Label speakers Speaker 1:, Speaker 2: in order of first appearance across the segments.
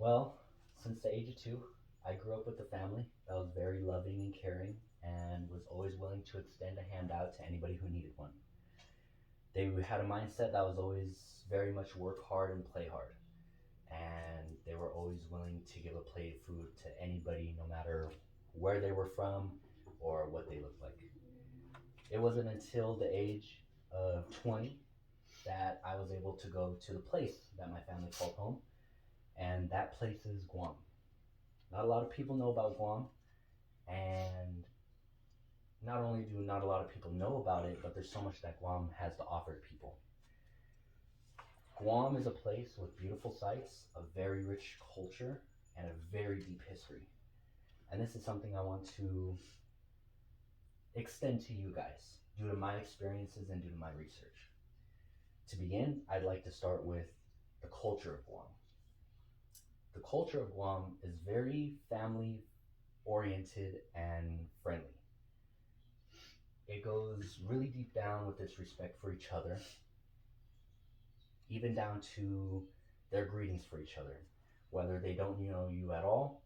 Speaker 1: Well, since the age of 2, I grew up with a family that was very loving and caring and was always willing to extend a hand out to anybody who needed one. They had a mindset that was always very much work hard and play hard. And they were always willing to give a plate of food to anybody, no matter where they were from or what they looked like. It wasn't until the age of 20 that I was able to go to the place that my family called home, and that place is Guam. Not a lot of people know about Guam, and not only do not a lot of people know about it, but there's so much that Guam has to offer to people. Guam is a place with beautiful sights, a very rich culture, and a very deep history. And this is something I want to extend to you guys due to my experiences and due to my research. To begin, I'd like to start with the culture of Guam. The culture of Guam is very family oriented and friendly. It goes really deep down with its respect for each other, even down to their greetings for each other. Whether they don't know you at all,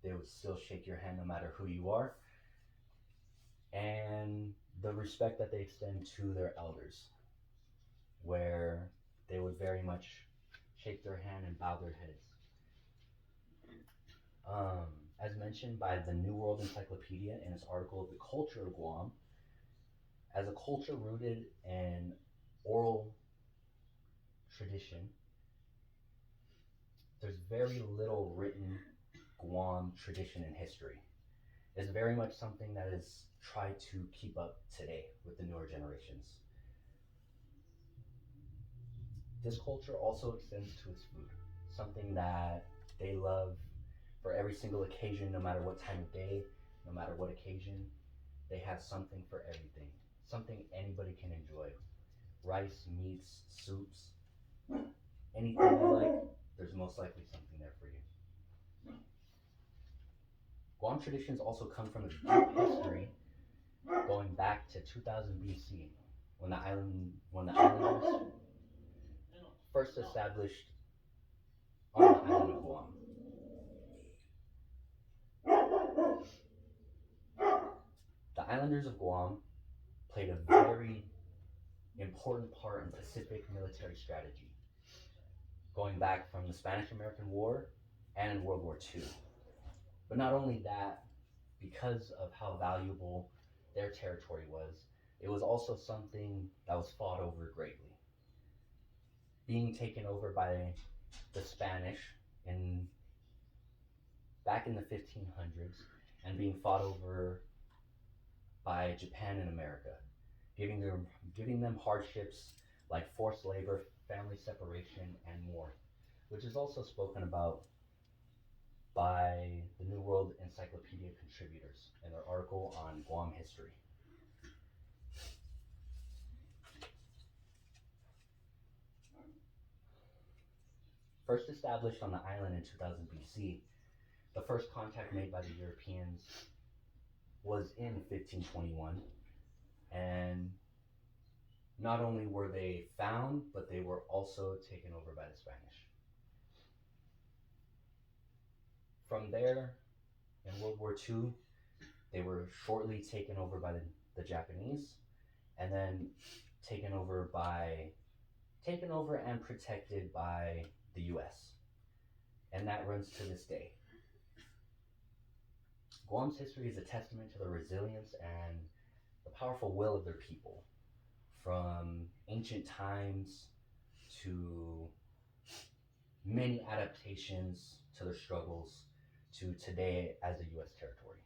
Speaker 1: they would still shake your hand no matter who you are. And the respect that they extend to their elders, where they would very much shake their hand and bow their heads. Um, as mentioned by the New World Encyclopedia in its article, The Culture of Guam, as a culture rooted in oral tradition, there's very little written Guam tradition and history. It's very much something that is tried to keep up today with the newer generations. This culture also extends to its food, something that they love for every single occasion, no matter what time of day, no matter what occasion. They have something for everything, something anybody can enjoy. Rice, meats, soups, anything you like, there's most likely something there for you. Guam traditions also come from a deep history going back to 2000 BC when the islanders first established on the island of Guam. The islanders of Guam played a very important part in Pacific military strategy, going back from the Spanish American War and World War II. But not only that, because of how valuable their territory was, it was also something that was fought over greatly. Being taken over by the Spanish in back in the 1500s and being fought over by Japan and America, giving them hardships like forced labor, family separation, and more, which is also spoken about by the New World Encyclopedia contributors in their article on Guam history. First established on the island in 2000 BC, the first contact made by the Europeans was in 1521, and not only were they found, but they were also taken over by the Spanish. From there, in World War II, they were shortly taken over by the Japanese, and then taken over and protected by the U.S. And that runs to this day. Guam's history is a testament to the resilience and the powerful will of their people, from ancient times to many adaptations to their struggles to today as a U.S. territory.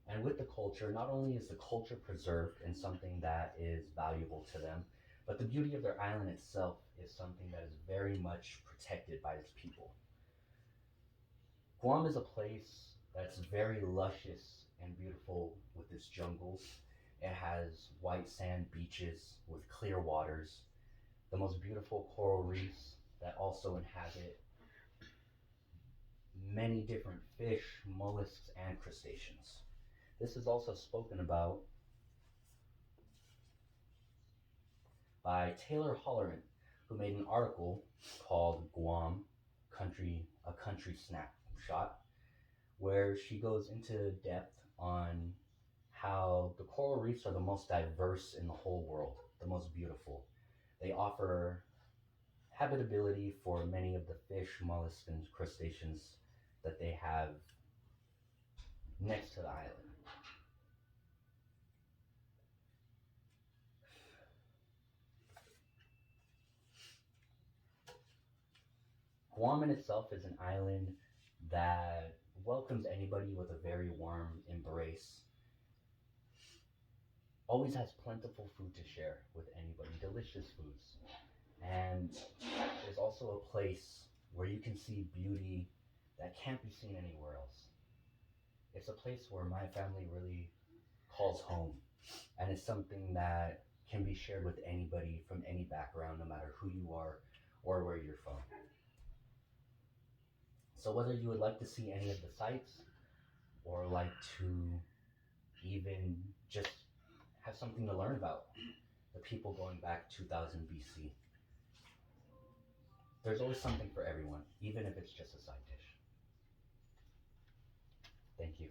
Speaker 1: And with the culture, not only is the culture preserved and something that is valuable to them, but the beauty of their island itself is something that is very much protected by its people. Guam is a place that's very luscious and beautiful with its jungles. It has white sand beaches with clear waters, the most beautiful coral reefs that also inhabit many different fish, mollusks, and crustaceans. This is also spoken about by Taylor Holleran, who made an article called Guam, a country snapshot, where she goes into depth on how the coral reefs are the most diverse in the whole world, the most beautiful. They offer habitability for many of the fish, mollusks, and crustaceans that they have next to the island. Guam in itself is an island that welcomes anybody with a very warm embrace. Always has plentiful food to share with anybody, delicious foods. And there's also a place where you can see beauty that can't be seen anywhere else. It's a place where my family really calls home, and it's something that can be shared with anybody from any background, no matter who you are or where you're from. So whether you would like to see any of the sites or like to even just have something to learn about the people going back 2000 BC, there's always something for everyone, even if it's just a side dish. Thank you.